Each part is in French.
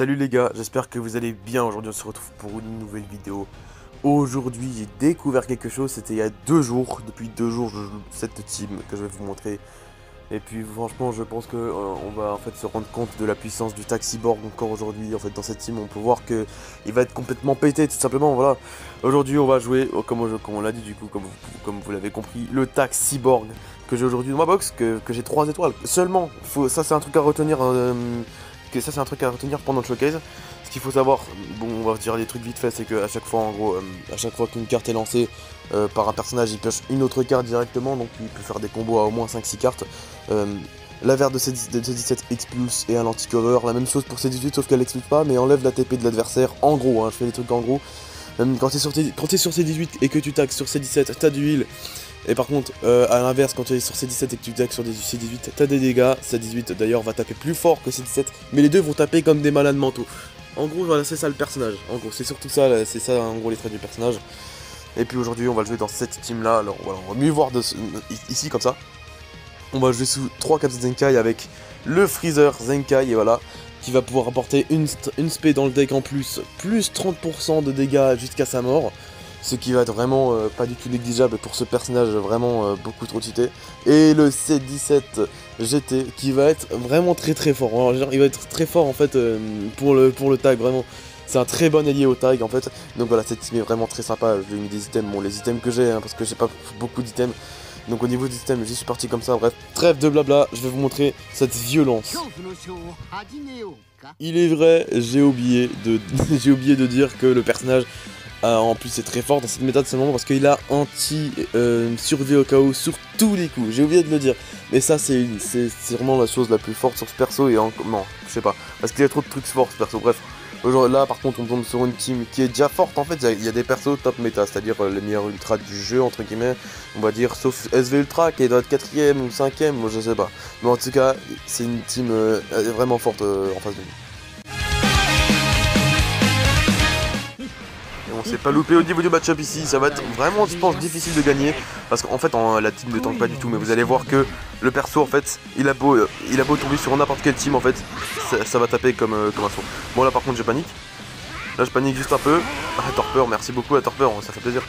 Salut les gars, j'espère que vous allez bien. Aujourd'hui on se retrouve pour une nouvelle vidéo. Aujourd'hui j'ai découvert quelque chose, c'était il y a 2 jours. Depuis 2 jours je joue cette team que je vais vous montrer. Et puis franchement je pense que on va en fait se rendre compte de la puissance du Taxiborg encore aujourd'hui. En fait dans cette team on peut voir que il va être complètement pété tout simplement. Voilà. Aujourd'hui on va jouer, comme on l'a dit du coup, comme vous l'avez compris, le Taxiborg que j'ai aujourd'hui dans ma box, que j'ai 3 étoiles seulement. Ça c'est un truc à retenir. Ça c'est un truc à retenir pendant le showcase. Ce qu'il faut savoir, bon on va dire des trucs vite fait, c'est qu'à chaque fois en gros, à chaque fois qu'une carte est lancée par un personnage, il pioche une autre carte directement, donc il peut faire des combos à au moins 5-6 cartes. La verte de C17 expulse et un anti-cover, la même chose pour C18 sauf qu'elle expulse pas mais enlève la TP de l'adversaire, en gros, je fais des trucs en gros. Quand t'es sur C18 et que tu tags sur C17, t'as du heal. Et par contre, à l'inverse, quand tu es sur C17 et que tu tags sur C18, t'as des dégâts. C18 d'ailleurs va taper plus fort que C17, mais les deux vont taper comme des malades mentaux. En gros, voilà, c'est ça le personnage. En gros, c'est surtout ça, c'est ça en gros les traits du personnage. Et puis aujourd'hui, on va le jouer dans cette team là. Alors voilà, on va mieux voir ici comme ça. On va jouer sous 3 caps Zenkai avec le Freezer Zenkai, et voilà, qui va pouvoir apporter une spé dans le deck en plus 30% de dégâts jusqu'à sa mort. Ce qui va être vraiment pas du tout négligeable pour ce personnage vraiment beaucoup trop cheaté. Et le C17 GT qui va être vraiment très fort. Alors, genre, il va être très fort en fait pour le tag, vraiment. C'est un très bon allié au tag en fait. Donc voilà, cette team est vraiment très sympa. Je lui ai mis des items, bon les items que j'ai, parce que j'ai pas beaucoup d'items. Donc au niveau des items, j'y suis parti comme ça. Bref, trêve de blabla, je vais vous montrer cette violence. Il est vrai, j'ai oublié de dire que le personnage... en plus c'est très fort dans cette méthode seulement parce qu'il a anti-survie au chaos sur tous les coups, j'ai oublié de le dire. Mais ça c'est vraiment la chose la plus forte sur ce perso et non, je sais pas, parce qu'il y a trop de trucs forts ce perso, bref. Là par contre on tombe sur une team qui est déjà forte en fait, il y a des persos top méta, c'est-à-dire les meilleurs ultras du jeu entre guillemets, on va dire, sauf SV Ultra qui doit être 4ème ou 5ème, moi je sais pas. Mais en tout cas c'est une team vraiment forte en face de nous. On s'est pas loupé au niveau du match-up ici, ça va être vraiment je pense difficile de gagner parce qu'en fait la team ne tank pas du tout, mais vous allez voir que le perso en fait il a beau tomber sur n'importe quelle team en fait ça va taper comme un saut. Bon là par contre je panique, je panique juste un peu. Torpeur, merci beaucoup à Torpeur, ça fait plaisir.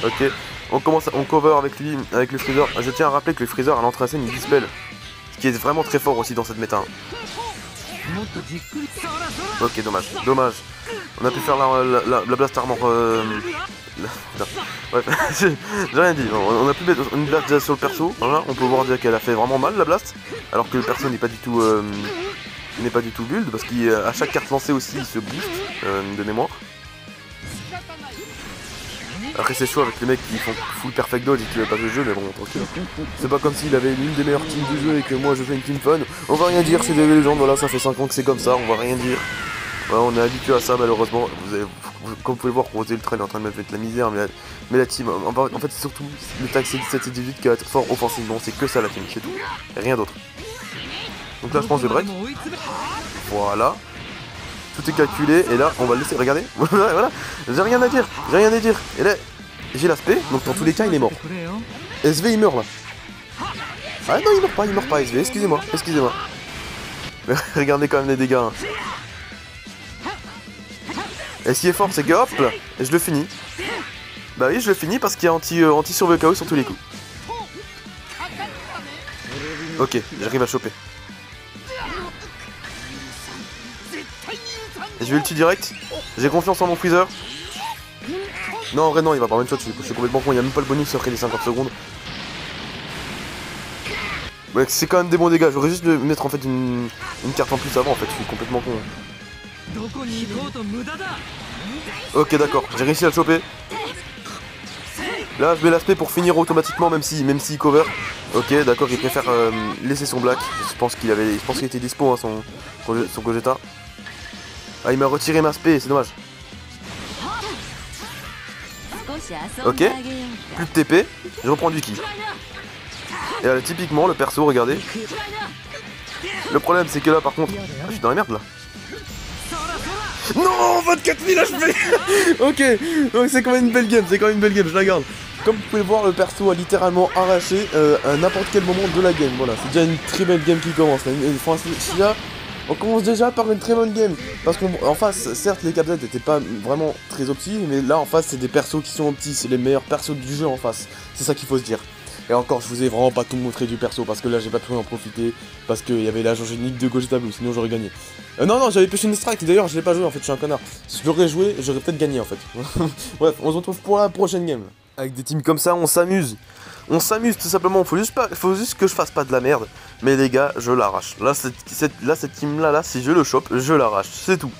Ok, on cover avec lui, avec le Freezer. Je tiens à rappeler que le Freezer à l'entrée en scène il dispel, ce qui est vraiment très fort aussi dans cette méta. Ok, dommage. On a pu faire la blast armor. Bref, j'ai rien dit. On a pu mettre une blast déjà sur le perso. Voilà, on peut voir dire qu'elle a fait vraiment mal la blast. Alors que le perso n'est pas du tout build. Parce qu'à chaque carte lancée aussi il se booste de mémoire. Après c'est chaud avec les mecs qui font full perfect dodge et qui veulent pas jouer le jeu, mais bon tranquille. C'est pas comme s'il avait l'une des meilleures teams du jeu et que moi je fais une team fun. On va rien dire, c'est des légendes, voilà, ça fait 5 ans que c'est comme ça, on va rien dire. Voilà, on est habitué à ça malheureusement. Comme vous pouvez voir, Rosé Ultra il est en train de me mettre la misère, mais la team, en fait c'est surtout le tag C17 et 18 qui va être fort offensivement, c'est que ça la team, c'est tout, rien d'autre. Donc là je pense que je break. Voilà. Tout est calculé et là on va le laisser, regardez, voilà, j'ai rien à dire. Et là j'ai l'aspect, donc dans tous les cas il est mort. SV il meurt là. Ah non il meurt pas SV, excusez-moi. Mais regardez quand même les dégâts. Et ce qui est fort c'est que hop là, je le finis. Bah oui je le finis parce qu'il y a anti-survie au chaos sur tous les coups. Ok, j'arrive à choper. Et je vais ulti direct, j'ai confiance en mon Freezer. Non en vrai non il va pas one shot, je suis complètement con, il n'y a même pas le bonus après les 50 secondes. Ouais, c'est quand même des bons dégâts, j'aurais juste dû mettre en fait une carte en plus avant en fait, je suis complètement con. Ok d'accord, j'ai réussi à le choper. Là je mets l'aspect pour finir automatiquement même s'il cover. Ok d'accord, il préfère laisser son black, je pense qu'il était dispo son Gogeta. Ah il m'a retiré ma spé, c'est dommage. Ok, plus de TP, je reprends du ki. Et là typiquement le perso, regardez. Le problème c'est que là par contre, je suis dans la merde là. Non, 24 000 HP. Ok, c'est quand même une belle game, je la garde. Comme vous pouvez voir, le perso a littéralement arraché à n'importe quel moment de la game. Voilà, c'est déjà une très belle game qui commence. On commence déjà par une très bonne game. Parce qu'en face, certes, les capteurs n'étaient pas vraiment très opti, mais là en face, c'est des persos qui sont opti, c'est les meilleurs persos du jeu en face. C'est ça qu'il faut se dire. Et encore, je vous ai vraiment pas tout montré du perso, parce que là, j'ai pas pu en profiter, parce qu'il y avait l'agent génique de gauche tableau, sinon j'aurais gagné. Non, j'avais pêché une strike, d'ailleurs, je l'ai pas joué, en fait, je suis un connard. Si je l'aurais joué, j'aurais peut-être gagné, en fait. Bref, on se retrouve pour la prochaine game. Avec des teams comme ça, on s'amuse. On s'amuse tout simplement, faut juste que je fasse pas de la merde. Mais les gars, je l'arrache. Là, cette team là, si je le chope, je l'arrache, c'est tout.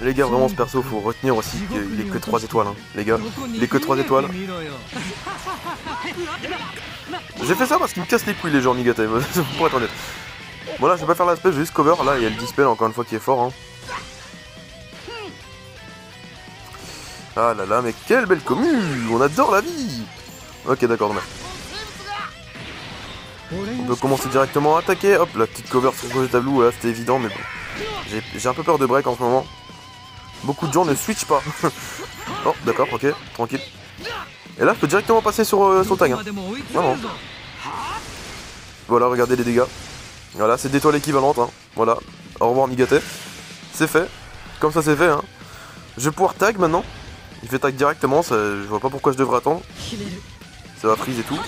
Les gars, vraiment ce perso, faut retenir aussi qu'il est que 3 étoiles, hein. Les gars, il est que 3 étoiles. J'ai fait ça parce qu'il me casse les couilles les gens Migate, pour être honnête. Bon là, je vais pas faire l'aspect, je vais juste cover. Là, il y a le dispel encore une fois qui est fort, hein. Ah là là, mais quelle belle commu! On adore la vie! Ok, d'accord, dommage. On peut commencer directement à attaquer. Hop, la petite cover sur le tableau, là, c'était évident, mais bon. J'ai un peu peur de break en ce moment. Beaucoup de gens ne switchent pas. Oh, d'accord, ok, tranquille. Et là, je peux directement passer sur le tag. Hein. Vraiment. Voilà, regardez les dégâts. Voilà, c'est d'étoiles équivalentes. Hein. Voilà, au revoir Migate. C'est fait. Comme ça, c'est fait. Hein. Je vais pouvoir tag maintenant. Il fait tag directement, ça, je vois pas pourquoi je devrais attendre. Ça va freeze et tout.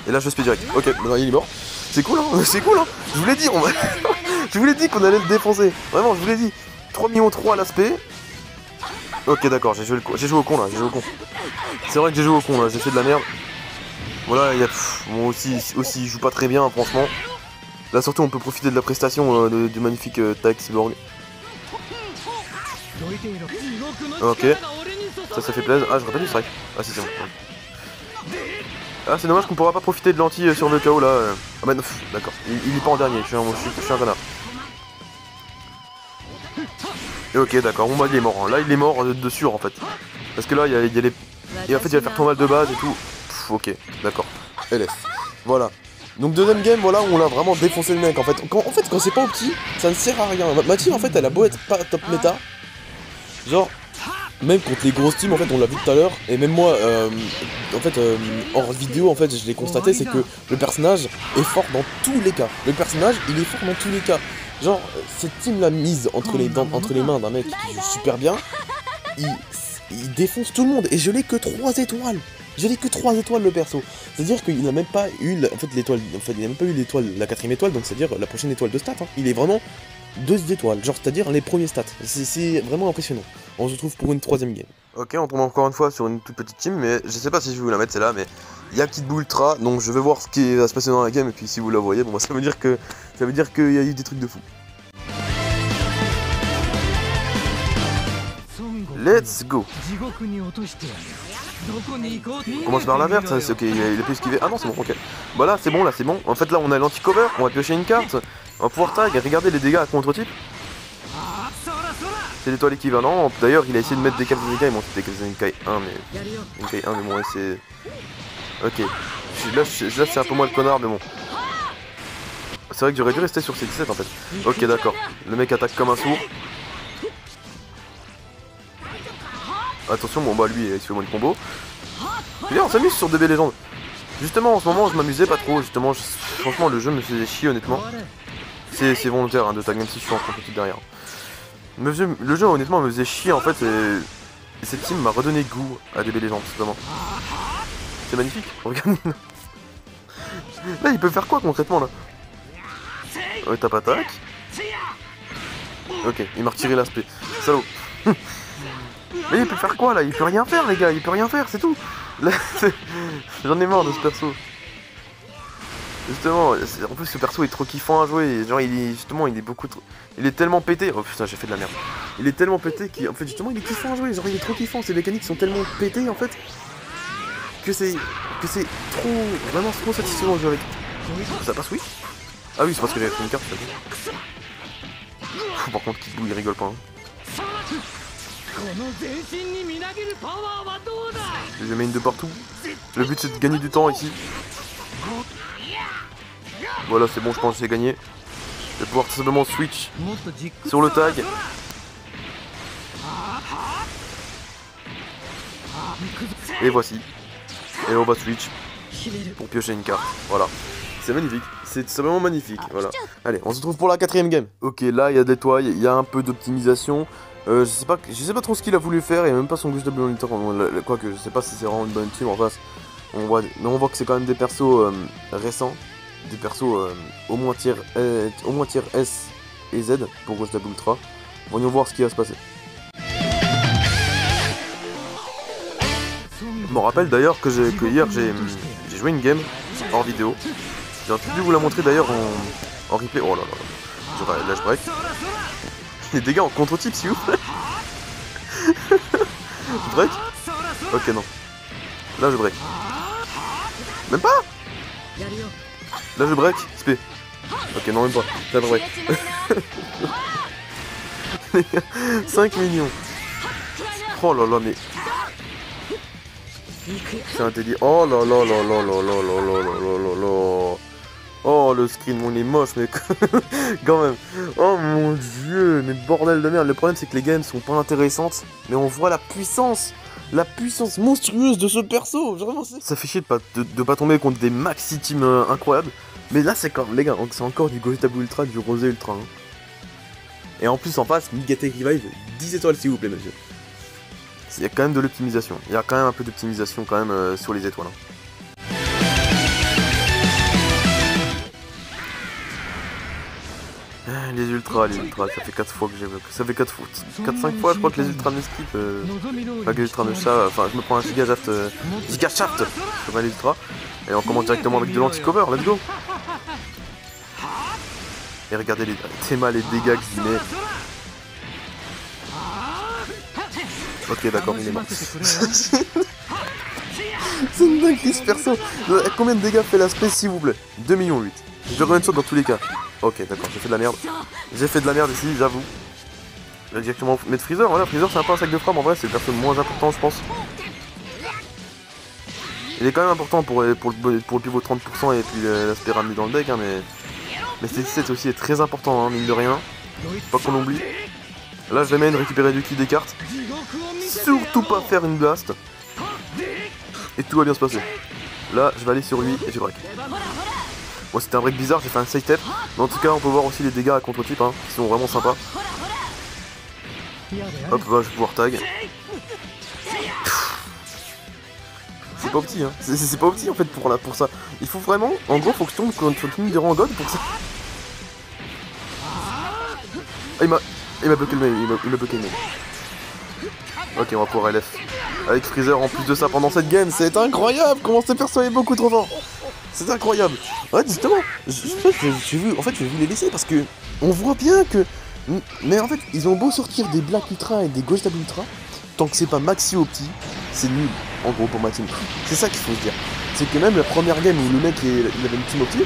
Et là je spé direct. Ok, maintenant il est mort. C'est cool hein, c'est cool hein. Je vous l'ai dit, je vous l'ai dit qu'on allait le défoncer. Vraiment, je vous l'ai dit. 3 millions 3 à l'aspect. Ok d'accord, j'ai joué au con là, j'ai joué au con. C'est vrai que j'ai joué au con là, j'ai fait de la merde. Voilà, il y a. Bon aussi, il joue pas très bien, franchement. Là surtout on peut profiter de la prestation du magnifique tag cyborg. Ok. Ça fait plaisir. Ah, je rappelle du strike. Ah, c'est bon. Ah, c'est dommage qu'on pourra pas profiter de l'anti sur le KO là. Ah, bah, d'accord. Il est pas en dernier. Je suis un connard. Et ok, d'accord. Bon, bah, il est mort. Hein. Là, il est mort de sûr en fait. Parce que là, il y a les. Et en fait, il va faire trop mal de base et tout. Pff, ok, d'accord. LF. Voilà. Donc, deuxième game, voilà, où on a vraiment défoncé le mec en fait. Quand c'est pas opti, ça ne sert à rien. Ma team en fait, elle a beau être pas top méta. Genre. Même contre les grosses teams, en fait, on l'a vu tout à l'heure, et même moi, en fait, hors vidéo, en fait, je l'ai constaté, c'est que le personnage est fort dans tous les cas. Le personnage, il est fort dans tous les cas. Genre, cette team la mise entre les mains d'un mec qui joue super bien, il défonce tout le monde, et je l'ai que 3 étoiles. Je l'ai que 3 étoiles le perso. C'est-à-dire qu'il n'a même pas eu l'étoile, il n'a même pas eu l'étoile, la 4ème étoile, donc c'est-à-dire la prochaine étoile de stats. Hein. Il est vraiment 2 étoiles, genre c'est-à-dire les premiers stats. C'est vraiment impressionnant. On se retrouve pour une 3ème game. Ok, on tombe encore une fois sur une toute petite team, mais je sais pas si je vais vous la mettre celle-là, mais il y a Kid Buu Ultra, donc je vais voir ce qui va se passer dans la game, et puis si vous la voyez, bon bah ça veut dire qu'il y a eu des trucs de fou. Let's go. On commence par la verte, c'est ok, il a pu esquiver. Ah non, c'est bon, ok. Bah là, c'est bon, En fait, là, on a l'anti-cover, on va piocher une carte, on va pouvoir tag, regardez les dégâts à contre-type. C'est l'étoile équivalent. D'ailleurs, il a essayé de mettre des caps Zenkai. Bon, c'était des Zenkai 1, mais. Zenkai 1, mais bon, c'est. Ok. Là, c'est un peu moins le connard, mais bon. C'est vrai que j'aurais dû rester sur ces 17 en fait. Ok, d'accord. Le mec attaque comme un sourd. Attention, bon, bah lui, il se fait moins de combo. Et là, on s'amuse sur DB Legend. Justement, en ce moment, je m'amusais pas trop. Justement, franchement, le jeu me faisait chier, honnêtement. C'est volontaire hein, de tag, même si je suis en compétition derrière. Le jeu honnêtement me faisait chier en fait et cette team m'a redonné goût à DB Legends, vraiment. C'est magnifique, regarde. Là il peut faire quoi concrètement là? Ouais, tape attaque. Ok, il m'a retiré l'aspect. Salaud. Mais il peut faire quoi là? Il peut rien faire les gars, il peut rien faire, c'est tout. J'en ai marre de ce perso. Justement, en plus ce perso est trop kiffant à jouer, genre il est beaucoup trop... Il est tellement pété, oh putain j'ai fait de la merde. Il est tellement pété qu'en fait justement il est kiffant à jouer, genre il est trop kiffant, ses mécaniques sont tellement pétées en fait que c'est trop, vraiment trop satisfaisant de jouer avec. Ça passe oui? Ah oui c'est parce que j'avais pris une carte, ça fait. Par contre Kid Buu il rigole pas hein. Je mets une de partout, le but c'est de gagner du temps ici. Voilà, c'est bon, je pense que j'ai gagné. Je vais pouvoir tout simplement switch sur le tag. Et voici. Et on va switch pour piocher une carte. Voilà. c'est magnifique. C'est vraiment magnifique, voilà. Allez, on se retrouve pour la 4ème game. Ok, là, il y a des toits, il y a un peu d'optimisation. Je sais pas trop ce qu'il a voulu faire, il n'y a même pas son gauche double monitor. Quoique, je sais pas si c'est vraiment une bonne team en face. On voit que c'est quand même des persos récents. Des persos au moins tier S et Z pour Ghost Double Ultra. Voyons voir ce qui va se passer. Je me rappelle d'ailleurs que hier j'ai joué une game hors vidéo. J'ai dû vous la montrer d'ailleurs en replay. Oh là là, là je break. Les dégâts en contre-type s'il vous plaît. Je break. Ok non. Là je break. Même pas. Là je break, SP. Ok non même pas, là je break. 5 millions. Oh là là mais... C'est un délire. Oh là là là là là là là là là là là. Oh le screen, bon, il est moche mais quand même. Oh mon dieu, mais bordel de merde. Le problème c'est que les games sont pas intéressantes, mais on voit la puissance monstrueuse de ce perso. Vraiment, ça fait chier de pas tomber contre des maxi teams incroyables. Mais là c'est quand les gars, c'est encore du Ghost Double Ultra, du Rosé Ultra. Hein. Et en plus en face, Migatech Revive, 10 étoiles s'il vous plaît monsieur. Il y a quand même de l'optimisation. Il y a quand même un peu d'optimisation quand même sur les étoiles. Hein. Les ultras, ça fait 4 fois que j'ai... Ça fait 4-5 fois je crois que les ultras me skip. Enfin que les ultras me chat, enfin je me prends un giga shaft. Je prends les ultras. Et on commence directement avec de l'anti-cover, let's go. Et regardez les Théma, les dégâts que je lui mets. Ok d'accord, il est mort. C'est une dinguerie ce perso. Combien de dégâts fait l'aspect s'il vous plaît? 2,8 millions. Je reviens de saut dans tous les cas. Ok d'accord, j'ai fait de la merde. J'ai fait de la merde ici, j'avoue. J'ai directement mettre Freezer, voilà, Freezer c'est un peu un sac de frappe en vrai, c'est le perso le moins important je pense. Il est quand même important pour le pivot 30% et puis l'aspect ramené dans le deck, hein, mais cette 17 aussi est très important, hein, mine de rien. Pas qu'on l'oublie. Là je vais même récupérer du ki des cartes. Surtout pas faire une blast. Et tout va bien se passer. Là je vais aller sur lui et je break. Bon c'était un break bizarre, j'ai fait un side step. Mais en tout cas on peut voir aussi les dégâts à contre-type hein, qui sont vraiment sympas. Hop bah, je vais pouvoir tag. C'est pas opti hein, c'est pas opti en fait pour ça. Il faut vraiment, en gros faut que je tombe contre une de rang god pour ça. Ah, il m'a bloqué le mail, il m'a bloqué le mail. Ok, on va pouvoir LF. Avec Freezer en plus de ça pendant cette game, c'est incroyable comment ce perso est beaucoup trop fort. C'est incroyable. Ouais, justement, j'ai vu les laisser parce que on voit bien que... Mais en fait, ils ont beau sortir des Black Ultra et des Ghost Double Ultra, tant que c'est pas Maxi Opti, c'est nul, en gros, pour ma team. C'est ça qu'il faut se dire. C'est que même la première game où le mec il avait une team Opti,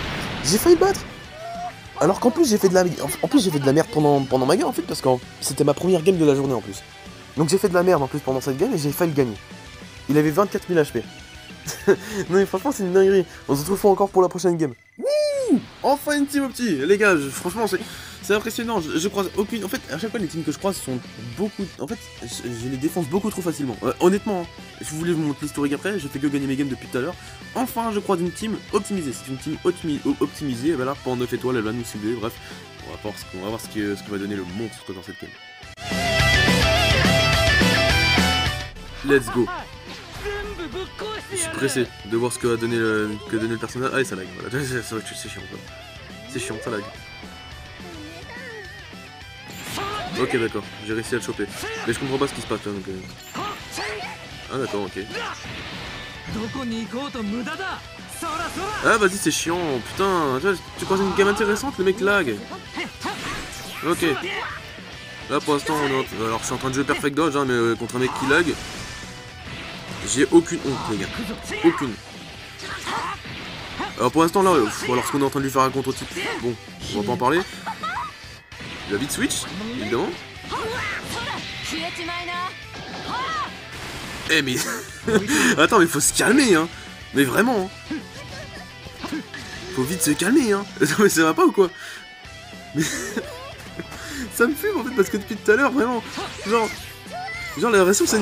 j'ai failli le battre. Alors qu'en plus j'ai fait de la merde pendant ma game en fait parce que c'était ma première game de la journée en plus. Donc j'ai fait de la merde en plus pendant cette game et j'ai failli le gagner. Il avait 24 000 HP. Non mais franchement c'est une dinguerie. On se retrouve encore pour la prochaine game. Wouh, enfin une team opti. Les gars, franchement c'est impressionnant. Je croise aucune... En fait à chaque fois les teams que je croise sont beaucoup... En fait je les défonce beaucoup trop facilement. Honnêtement, hein, je voulais vous montrer l'historique après. J'ai fait que gagner mes games depuis tout à l'heure. Enfin je croise une team optimisée. C'est une team optimisée. Et ben là pour 9 étoiles elle va nous cibler. Bref, on va voir ce que va donner le monstre dans cette game. Let's go. Je suis pressé de voir ce que va donner le personnage. Ah et ça lag, voilà. C'est chiant quoi. C'est chiant, ça lag. Ok d'accord, j'ai réussi à le choper. Mais je comprends pas ce qui se passe là donc... Ah d'accord, ok. Ah vas-y c'est chiant, putain. Tu crois que c'est une game intéressante, le mec lag. Ok. Là pour l'instant on est... Alors je suis en train de jouer Perfect Dodge hein, mais contre un mec qui lag. J'ai aucune honte les gars. Aucune. Alors pour l'instant là, alors ce qu'on est en train de lui faire un contre-type, bon, on va pas en parler. Il a vite switch, évidemment. Eh mais... Attends mais faut se calmer hein. Mais vraiment hein. Faut vite se calmer hein. Mais ça va pas ou quoi? Mais... Ça me fume en fait parce que depuis tout à l'heure vraiment genre la l'impression que ça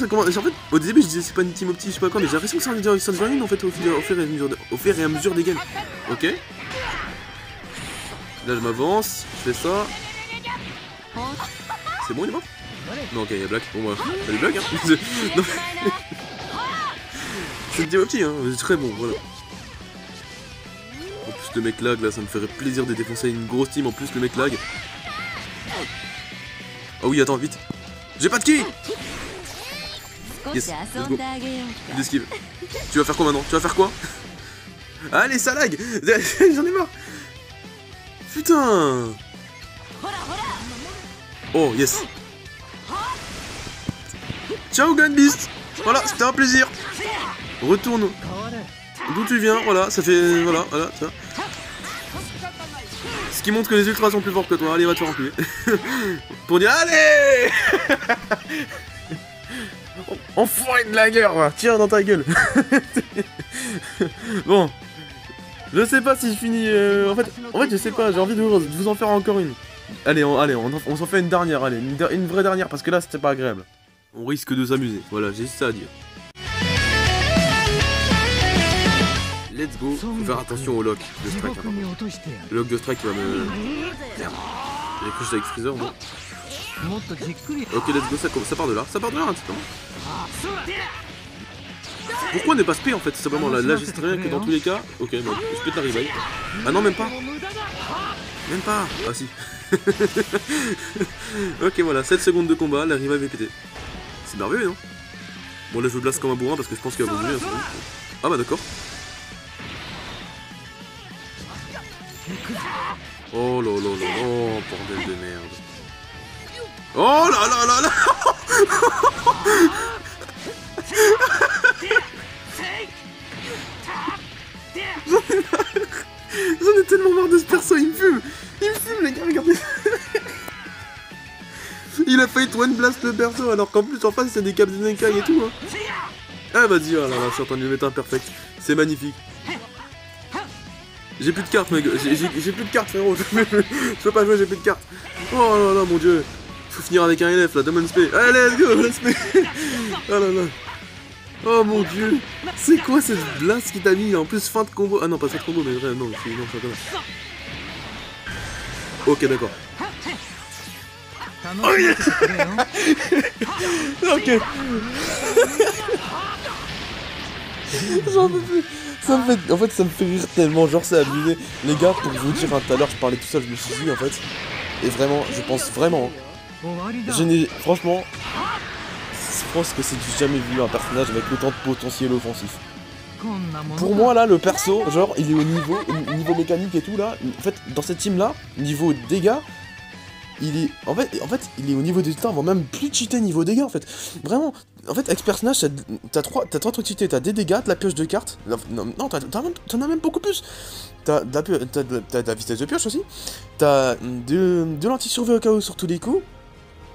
commence. En fait au début je disais c'est pas une team opti je sais pas quoi mais j'ai l'impression que ça devient une en fait au fur et à mesure des games. Ok. Là je m'avance, je fais ça. C'est bon il est mort? Non ok, il y a Black. Bon bah, salut Black hein. Non. C'est petit petit hein, c'est très bon, voilà. En plus le mec lag là, ça me ferait plaisir de défoncer une grosse team, en plus le mec lag. Oh oui, attends, vite. J'ai pas de ki. Yes, let's go. Il esquive. Tu vas faire quoi maintenant? Tu vas faire quoi? Allez, ça lag. J'en ai marre. Putain. Oh, yes. Ciao, Gunbeast. Voilà, c'était un plaisir. Retourne d'où tu viens, voilà, ça fait... Voilà, ça. Ce qui montre que les ultras sont plus forts que toi. Allez, va te faire enculer. Pour dire, allez. Enfoiré de la gueule, tiens dans ta gueule. Bon. Je sais pas si je finis... En fait, je sais pas, j'ai envie de vous en faire encore une. Allez, on s'en fait une dernière, allez, une vraie dernière, parce que là, c'était pas agréable. On risque de s'amuser, voilà, j'ai juste ça à dire. Let's go, faut faire attention au lock de strike. Hein, le lock de strike va me... Merde. J'ai cru que j'étais avec Freezer, bon. Ok, let's go, ça part de là, un petit peu. Pourquoi ne pas spé en fait? C'est simplement là, je sais très bien que dans tous les cas... Ok, non, je pète la revive. Ah non, même pas. Même pas. Ah si. Ok, voilà, 7 secondes de combat, la revive est pétée. C'est merveilleux, non? Bon, là je blast comme un bourrin parce que je pense qu'il va bouger. Ah bah d'accord. Oh là là là, oh bordel de merde. Oh là là là là. J'en ai tellement marre de ce perso, il me fume les gars, regardez. Il a failli one blast le perso alors qu'en plus en face c'est des Captain Zenkai et tout hein. Ah vas-y, oh là là, je suis en train de lui mettre un perfect, c'est magnifique. J'ai plus de cartes mec, j'ai plus de cartes frérot, je peux pas jouer, j'ai plus de cartes. Oh là là mon dieu, faut finir avec un LF là, Demon Spé. Allez let's go, let's play. Oh là là. Oh mon dieu, c'est quoi cette blast qui t'a mis en plus fin de combo? Ah non pas fin de combo mais vrai, non, ça va. Ok d'accord. Oh yeah. Ok. J'en peux plus. Ça me fait... En fait ça me fait rire tellement, genre c'est abusé. Les gars, pour vous dire, tout à l'heure je parlais tout seul, je me suis dit en fait. Et vraiment, je pense vraiment. Je n'ai... Franchement... Je pense que c'est du jamais vu un personnage avec autant de potentiel offensif. Pour moi là, le perso, genre il est au niveau mécanique et tout là. En fait, dans cette team là, niveau dégâts, il est... En fait, il est au niveau des temps, avant même plus cheaté niveau dégâts en fait. Vraiment, en fait, avec ce personnage, t'as trois trucs cheatés. T'as des dégâts, de la pioche de cartes. Non, t'en as même beaucoup plus. T'as de la vitesse de pioche aussi. T'as de l'anti-survie au cas où sur tous les coups.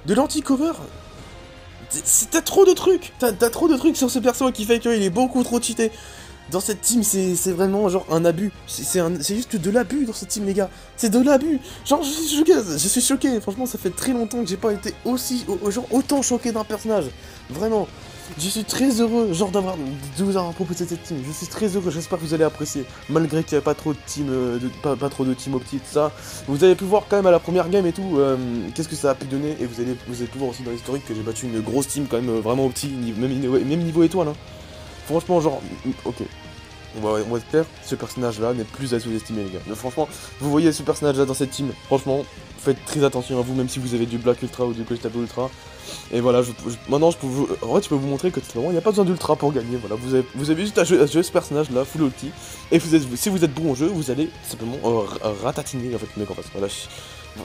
De l'anti-cover. T'as trop de trucs. T'as trop de trucs sur ce perso qui fait qu'il est beaucoup trop cheaté. Dans cette team, c'est vraiment genre un abus. C'est juste de l'abus dans cette team, les gars. C'est de l'abus. Genre, je suis choqué. Franchement, ça fait très longtemps que j'ai pas été genre autant choqué d'un personnage. Vraiment. Je suis très heureux, genre de vous avoir proposé cette team. Je suis très heureux. J'espère que vous allez apprécier. Malgré qu'il n'y a pas trop de team, pas trop de team opti, tout ça. Vous avez pu voir quand même à la première game et tout, qu'est-ce que ça a pu donner. Et vous avez pu voir aussi dans l'historique que j'ai battu une grosse team quand même vraiment opti, même niveau étoile. Hein. Franchement, genre, ok. On va être clair, ce personnage-là n'est plus à sous-estimer, les gars. Mais franchement, vous voyez ce personnage-là dans cette team, franchement, faites très attention à vous, même si vous avez du Black Ultra ou du Gogeta Ultra. Et voilà, maintenant, en fait, je peux vous montrer que il n'y a pas besoin d'Ultra pour gagner. Voilà, vous avez juste à jouer ce personnage-là, full ulti. Et si vous êtes bon au jeu, vous allez simplement ratatiner en fait, le mec en face. Voilà,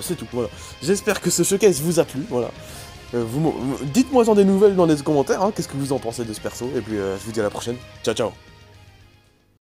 c'est tout, voilà. J'espère que ce showcase vous a plu, voilà. Dites-moi des nouvelles dans les commentaires, hein, qu'est-ce que vous en pensez de ce perso. Et puis, je vous dis à la prochaine. Ciao, ciao.